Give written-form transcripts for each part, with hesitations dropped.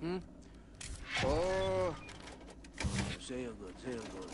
Hmm? Oh, sehr good, sehr good.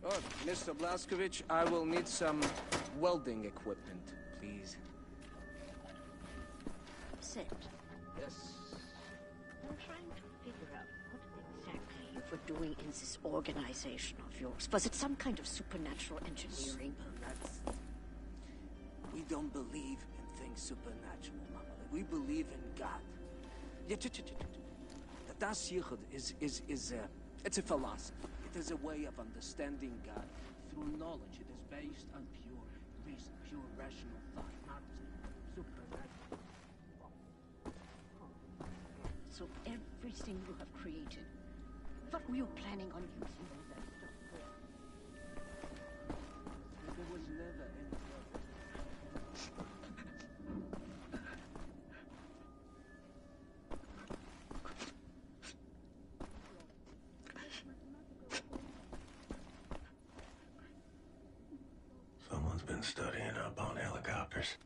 Oh, Mr. Blaskovich, I will need some welding equipment, please. Sid, Yes. I'm trying to figure out what exactly you were doing in this organization of yours. Was it some kind of supernatural engineering? We don't believe in things supernatural, Mama. We believe in God. The Das Yichud is it's a philosophy. It is a way of understanding God through knowledge. It is based on pure reason, pure rational thought, not supernatural. So everything you have created, what were you planning on using all that stuff for? There was never any purpose. Someone's been studying up on helicopters.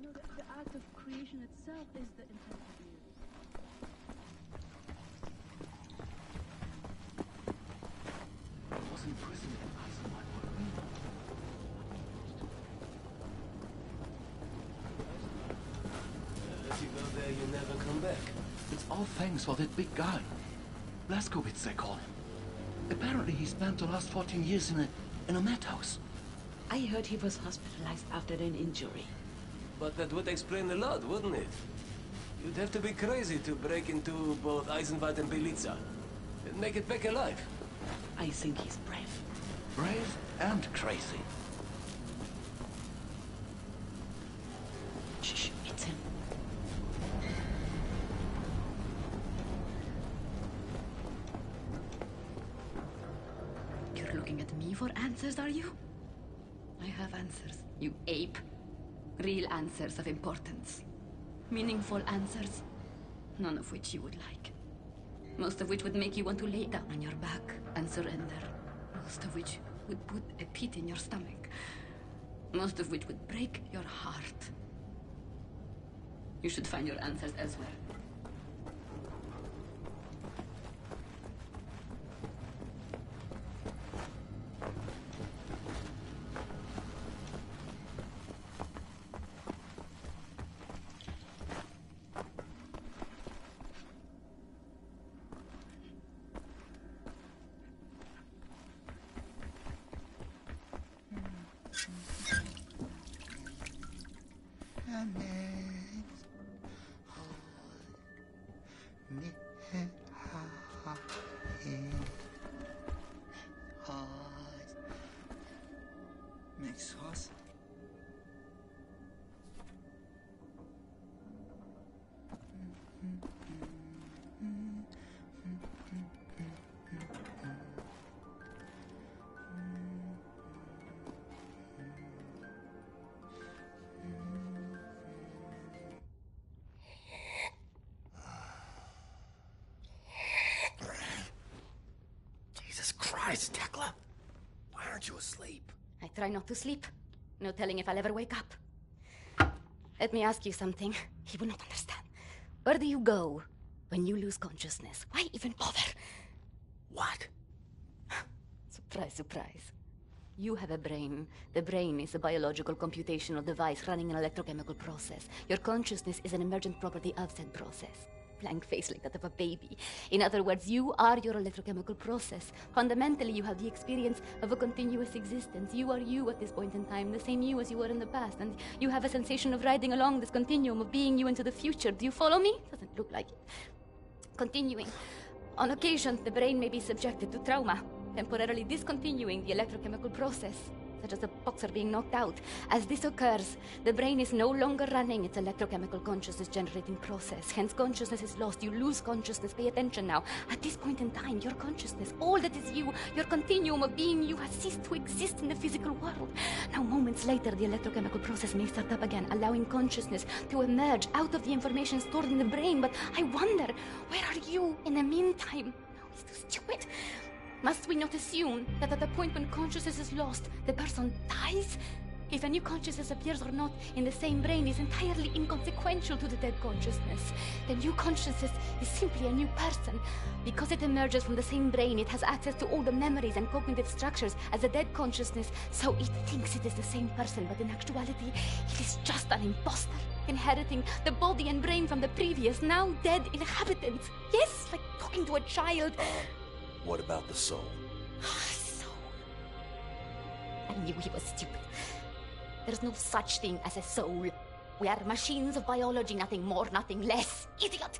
No, the act of creation itself is the intent of music. I was imprisoned in Eisenwald. If you go there, you never come back. It's all thanks for that big guy. Blaskovich, they call him. Apparently he spent the last 14 years in a madhouse. I heard he was hospitalized after an injury. But that would explain a lot, wouldn't it? You'd have to be crazy to break into both Eisenwald and Belitza. And make it back alive. I think he's brave. Brave and crazy. Shh, it's him. You're looking at me for answers, are you? I have answers, you ape. Real answers of importance. Meaningful answers. None of which you would like. Most of which would make you want to lay down on your back and surrender. Most of which would put a pit in your stomach. Most of which would break your heart. You should find your answers elsewhere. Mix sauce. Jesus Christ, Tekla! Why aren't you asleep? I try not to sleep. No telling if I'll ever wake up. Let me ask you something. He will not understand. Where do you go when you lose consciousness? Why even bother? What? Surprise, surprise. You have a brain. The brain is a biological computational device running an electrochemical process. Your consciousness is an emergent property of said process. Blank face like that of a baby. In other words, you are your electrochemical process. Fundamentally, you have the experience of a continuous existence. You are you at this point in time, the same you as you were in the past, and you have a sensation of riding along this continuum of being you into the future. Do you follow me? Doesn't look like it. Continuing. On occasion, the brain may be subjected to trauma, temporarily discontinuing the electrochemical process, such as a boxer being knocked out. As this occurs, the brain is no longer running its electrochemical consciousness-generating process. Hence, consciousness is lost. You lose consciousness. Pay attention now. At this point in time, your consciousness, all that is you, your continuum of being you, has ceased to exist in the physical world. Now, moments later, the electrochemical process may start up again, allowing consciousness to emerge out of the information stored in the brain. But I wonder, where are you in the meantime? No, it's too stupid. Must we not assume that at the point when consciousness is lost, the person dies? If a new consciousness appears or not in the same brain is entirely inconsequential to the dead consciousness. The new consciousness is simply a new person. Because it emerges from the same brain, it has access to all the memories and cognitive structures as the dead consciousness, so it thinks it is the same person, but in actuality, it is just an imposter, inheriting the body and brain from the previous, now dead inhabitants. Yes, like talking to a child. What about the soul? Soul. I knew he was stupid. There's no such thing as a soul. We are machines of biology, nothing more, nothing less. Idiot!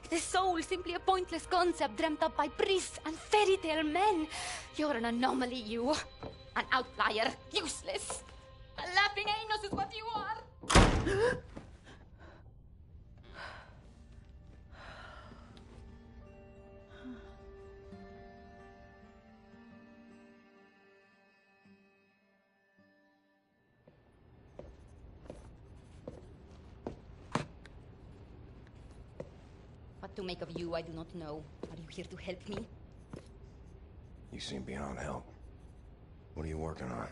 The soul, simply a pointless concept dreamt up by priests and fairy tale men. You're an anomaly, you. An outlier. Useless. A laughing anus is what you are. What to make of you, I do not know. Are you here to help me? You seem beyond help. What are you working on?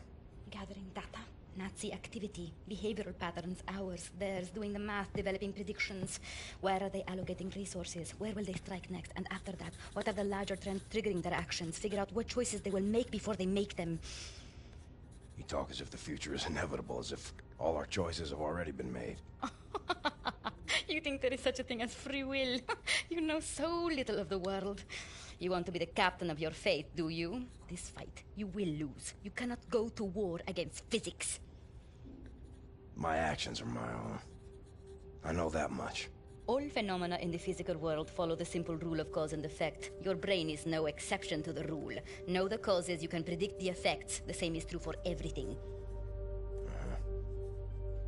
Gathering data. Nazi activity. Behavioral patterns. Ours. Theirs. Doing the math. Developing predictions. Where are they allocating resources? Where will they strike next? And after that, what are the larger trends triggering their actions? Figure out what choices they will make before they make them. You talk as if the future is inevitable, as if all our choices have already been made. You think there is such a thing as free will? You know so little of the world. You want to be the captain of your fate, do you? This fight, you will lose. You cannot go to war against physics. My actions are my own. I know that much. All phenomena in the physical world follow the simple rule of cause and effect. Your brain is no exception to the rule. Know the causes, you can predict the effects. The same is true for everything.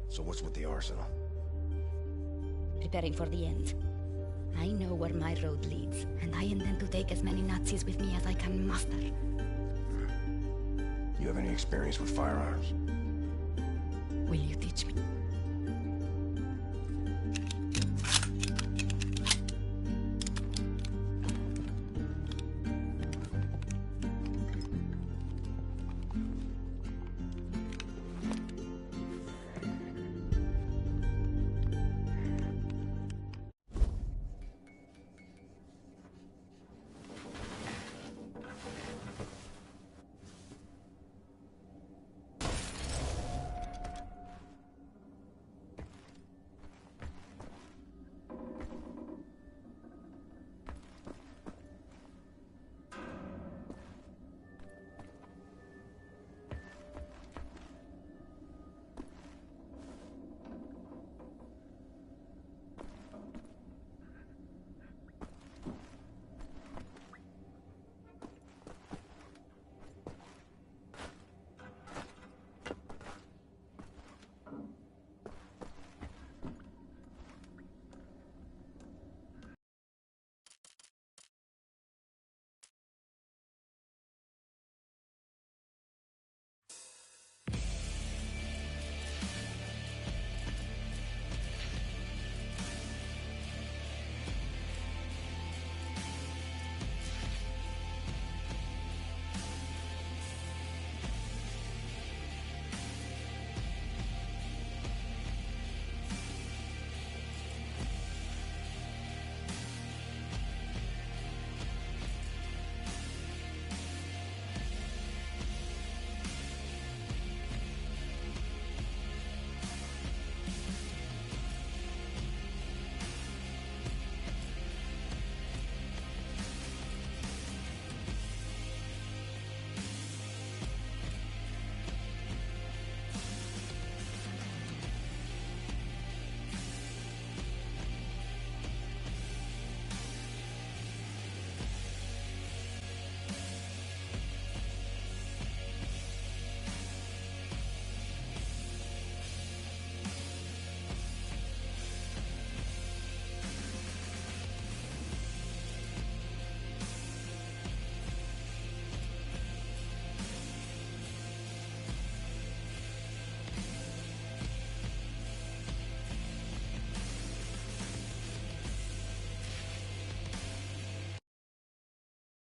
So what's with the arsenal? Preparing for the end. I know where my road leads, and I intend to take as many Nazis with me as I can muster. You have any experience with firearms? Will you teach me?